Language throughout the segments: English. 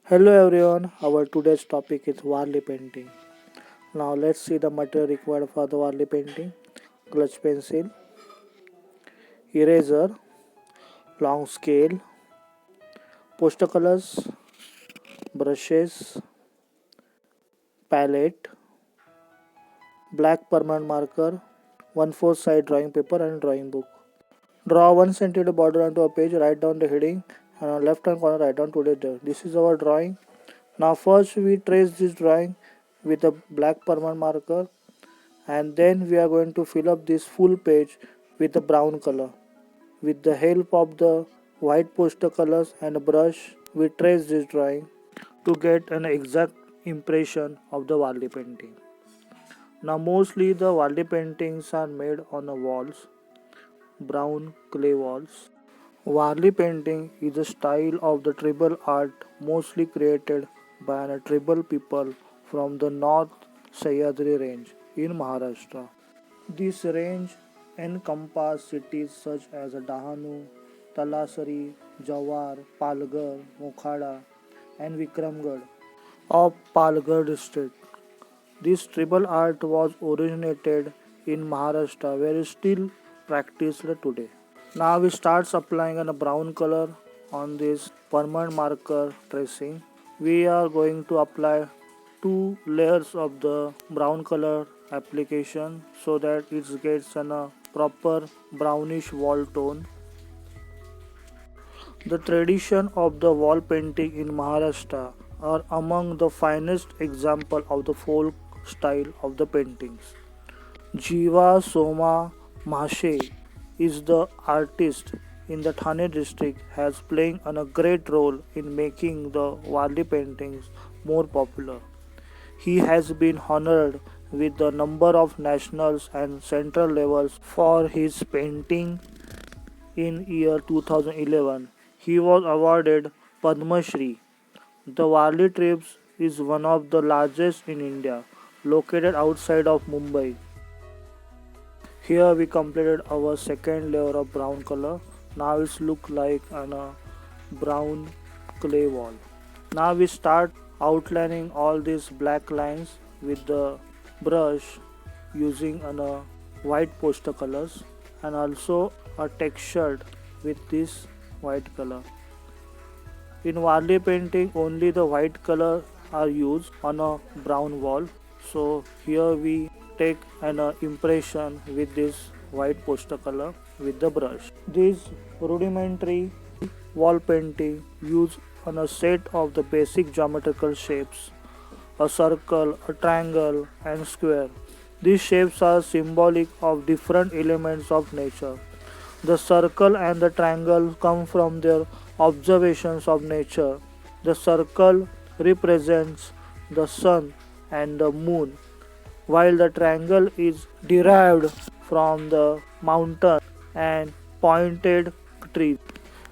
Hello everyone, our today's topic is Warli painting. Now let's see the material required for the Warli painting. Clutch pencil, eraser, long scale, poster colors, brushes, palette, black permanent marker, 1/4 side drawing paper and drawing book. Draw 1 centimeter border onto a page, write down the heading and on left hand corner write down today's date. This is our drawing. Now first we trace this drawing with a black permanent marker and then we are going to fill up this full page with a brown color. With the help of the white poster colors and a brush, we trace this drawing to get an exact impression of the Warli painting. Now mostly the Warli paintings are made on the walls, brown clay walls. Warli painting is a style of the tribal art mostly created by a tribal people from the North Sahyadri range in Maharashtra. This range encompasses cities such as Dahanu, Talasari, Jawar, Palghar, Mokhada, and Vikramgarh of Palghar district. This tribal art was originated in Maharashtra where it is still practiced today. Now we start applying a brown color on this permanent marker tracing. We are going to apply two layers of the brown color application so that it gets a proper brownish wall tone. The tradition of the wall painting in Maharashtra are among the finest example of the folk style of the paintings. Jiva Soma Mashe is the artist in the Thane district has playing a great role in making the Warli paintings more popular. He has been honored with the number of nationals and central levels for his painting in year 2011. He was awarded Padma Shri. The Warli Trips is one of the largest in India, located outside of Mumbai. Here we completed our second layer of brown color. Now it's look like a brown clay wall. Now we start outlining all these black lines with the brush using white poster colors and also a textured with this white color. In Warli painting only the white color are used on a brown wall. So here we take an impression with this white poster color with the brush. This rudimentary wall painting use on a set of the basic geometrical shapes, a circle, a triangle and square. These shapes are symbolic of different elements of nature. The circle and the triangle come from their observations of nature. The circle represents the sun and the moon, while the triangle is derived from the mountain and pointed trees.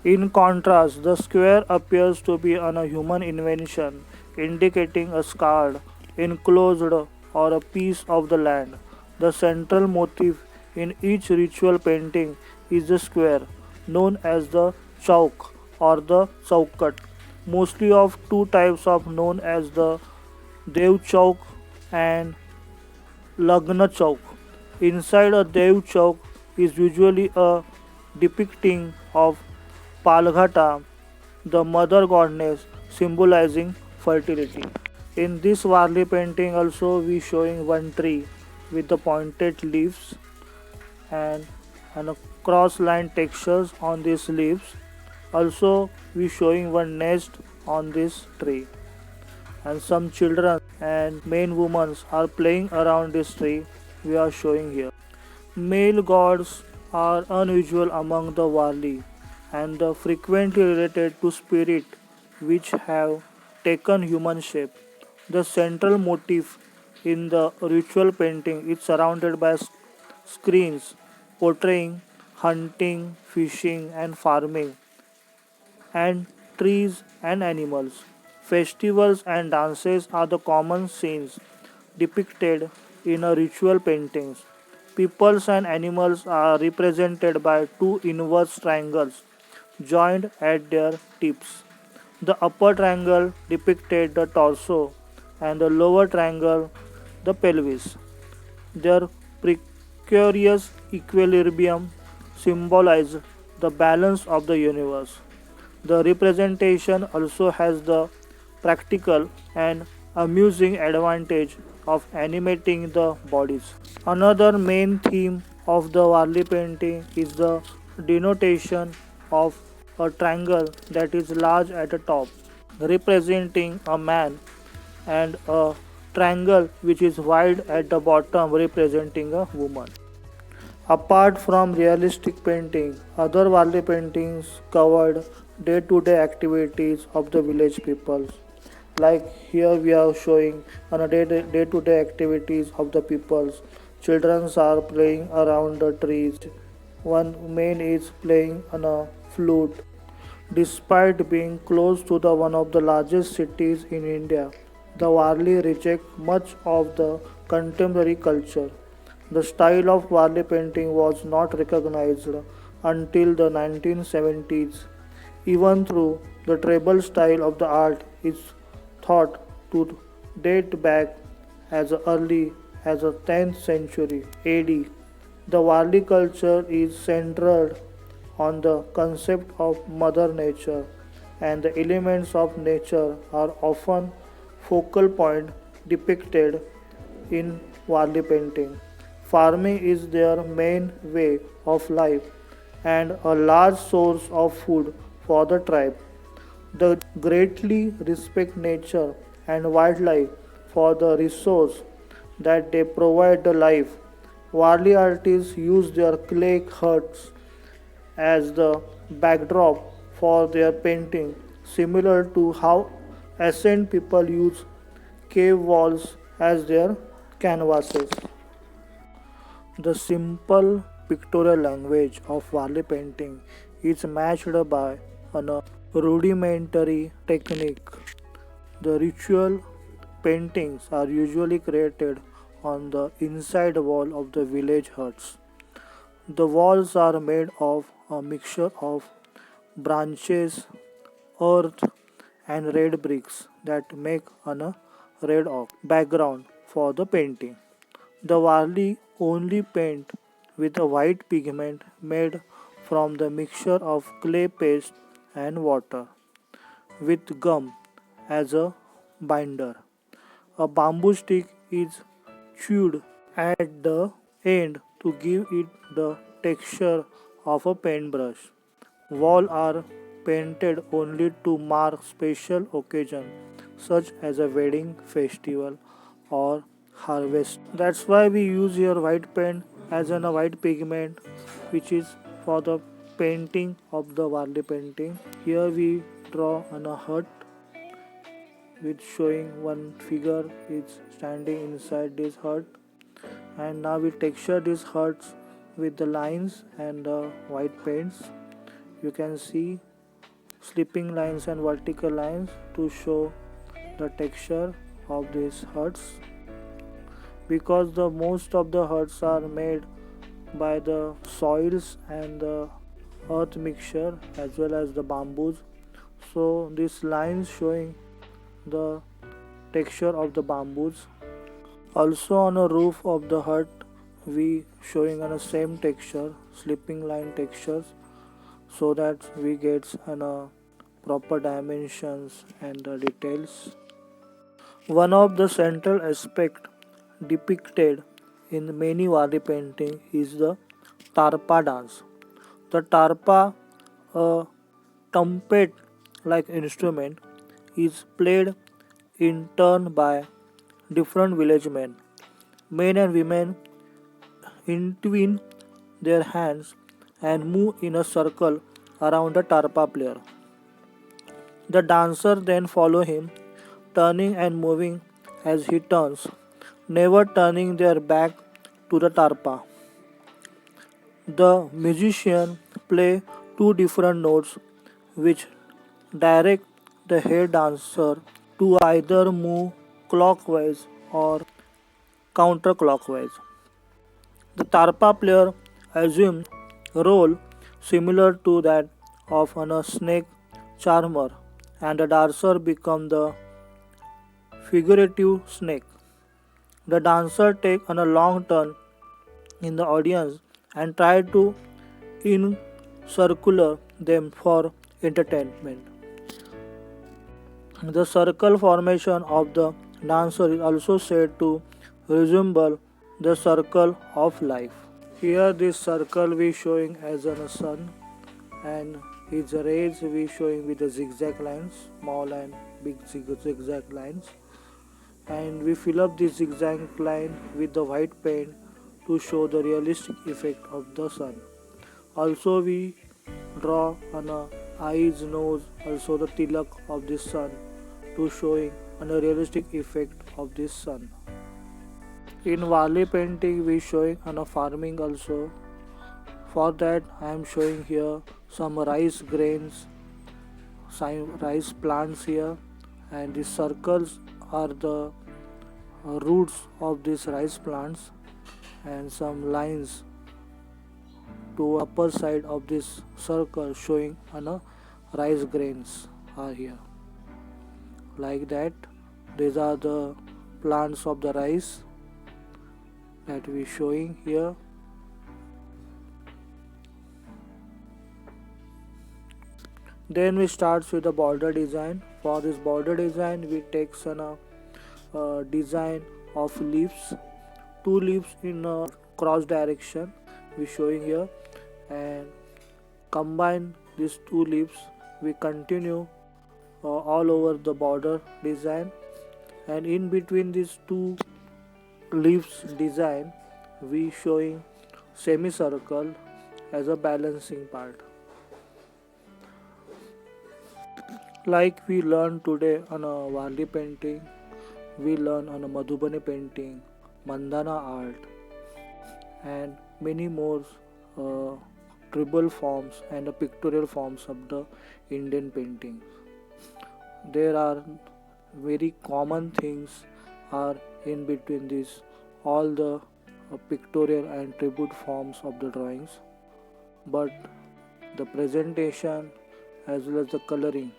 In contrast, the square appears to be a human invention, indicating a scarred, enclosed, or a piece of the land. The central motif in each ritual painting is the square, known as the chauk or the chaukat. Mostly of two types of known as the Dev Chauk and Lagna Chauk. Inside a Dev Chauk is usually a depicting of Palghata, the mother goddess symbolizing fertility. In this Warli painting also we showing one tree with the pointed leaves and, a cross line textures on these leaves. Also we showing one nest on this tree and some children and men women are playing around this tree we are showing here. Male gods are unusual among the Warli and frequently related to spirit which have taken human shape. The central motif in the ritual painting is surrounded by screens portraying hunting, fishing and farming and trees and animals. Festivals and dances are the common scenes depicted in a ritual paintings. Peoples and animals are represented by two inverse triangles joined at their tips. The upper triangle depicted the torso and the lower triangle the pelvis. Their precarious equilibrium symbolized the balance of the universe. The representation also has the practical and amusing advantage of animating the bodies. Another main theme of the Warli painting is the denotation of a triangle that is large at the top, representing a man, and a triangle which is wide at the bottom, representing a woman. Apart from realistic painting, other Warli paintings covered day to day activities of the village peoples. Like here we are showing on a day to day activities of the peoples. Children are playing around the trees. One man is playing on a flute. Despite being close to the one of the largest cities in India, the Warli reject much of the contemporary culture. The style of Warli painting was not recognized until the 1970s. Even though the tribal style of the art is thought to date back as early as the 10th century AD, the Warli culture is centered on the concept of Mother Nature, and the elements of nature are often focal point depicted in Warli painting. Farming is their main way of life and a large source of food for the tribe. They greatly respect nature and wildlife for the resource that they provide the life. Warli artists use their clay huts as the backdrop for their painting, similar to how ancient people use cave walls as their canvases. The simple pictorial language of Warli painting is matched by a rudimentary technique. The ritual paintings are usually created on the inside wall of the village huts. The walls are made of a mixture of branches, earth, and red bricks that make a red oak background for the painting. The Warli only paint with a white pigment made from the mixture of clay paste and water, with gum as a binder. A bamboo stick is chewed at the end to give it the texture of a paintbrush. Walls are painted only to mark special occasions such as a wedding, festival, or harvest. That's why we use here white paint as a white pigment, which is for the painting of the Warli painting. Here we draw on a hut with showing one figure is standing inside this hut, and now we texture these huts with the lines and the white paints. You can see slipping lines and vertical lines to show the texture of these huts, because the most of the huts are made by the soils and the earth mixture as well as the bamboos. So these lines showing the texture of the bamboos. Also on a roof of the hut we showing on the same texture, slipping line textures, so that we get proper dimensions and the details. One of the central aspect depicted in many Wadi painting is the tarpa dance. The tarpa, a trumpet like instrument, is played in turn by different village men. Men and women entwine their hands and move in a circle around the tarpa player. The dancer then follow him, turning and moving as he turns, never turning their back to the tarpa. The musician play two different notes which direct the head dancer to either move clockwise or counterclockwise. The tarpa player assumes a role similar to that of a snake charmer and the dancer become the figurative snake. The dancer take on a long turn in the audience and try to encircle them for entertainment. The circle formation of the dancer is also said to resemble the circle of life. Here this circle we showing as a sun, and its rays we showing with the zigzag lines, small and big zigzag lines, and we fill up this zigzag line with the white paint to show the realistic effect of the sun. Also we draw on a eyes, nose, also the tilak of this sun to showing on a realistic effect of this sun. In Wali painting we showing on a farming also. For that I am showing here some rice grains, some rice plants here, and these circles are the roots of these rice plants, and some lines to upper side of this circle showing on a rice grains are here. Like that, these are the plants of the rice that we showing here. Then we start with the border design. For this border design we take some design of leaves, two leaves in a cross direction we showing here, and combine these two leaves we continue all over the border design, and in between these two leaves design we showing semicircle as a balancing part. Like we learned today on a Wali painting, we learn on a Madhubani painting, Mandana art, and many more uh, tribal forms and the pictorial forms of the Indian paintings. There are very common things are in between these all the pictorial and tribute forms of the drawings, but the presentation as well as the coloring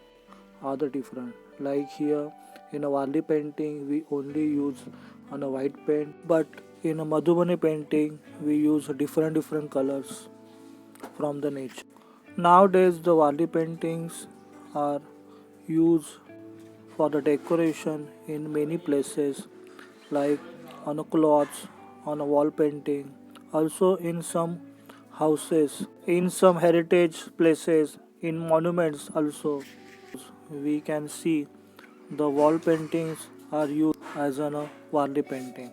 are the different. Like here in a Wali painting we only use on a white paint, but in a Madhubani painting we use different colors from the nature. Nowadays the Wali paintings are used for the decoration in many places, like on a clothes, on a wall painting, also in some houses, in some heritage places, in monuments also. We can see the wall paintings are used as a Wali painting.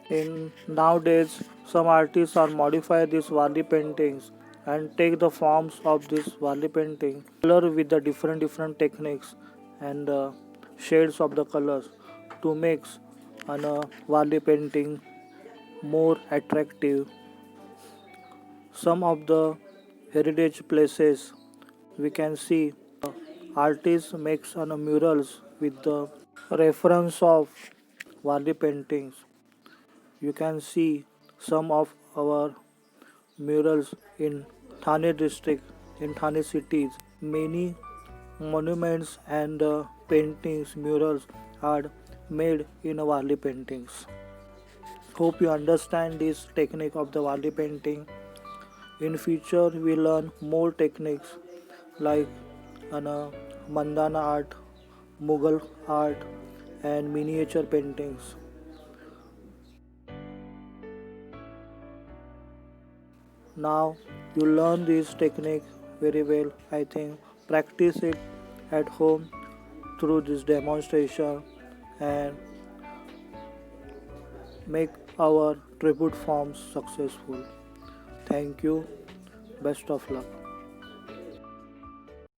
In nowadays, some artists are modify these Wali paintings and take the forms of this Wali painting, color with the different techniques and shades of the colors to make an Wali painting more attractive. Some of the heritage places we can see artists makes on murals with the reference of Wali paintings. You can see some of our murals in Thane district, in Thane cities. Many monuments and paintings, murals are made in Wali paintings. Hope you understand this technique of the Wali painting. In future, we learn more techniques like mandana art, Mughal art, and miniature paintings. Now you learn this technique very well. I think practice it at home through this demonstration and make our tribute forms successful. Thank you. Best of luck.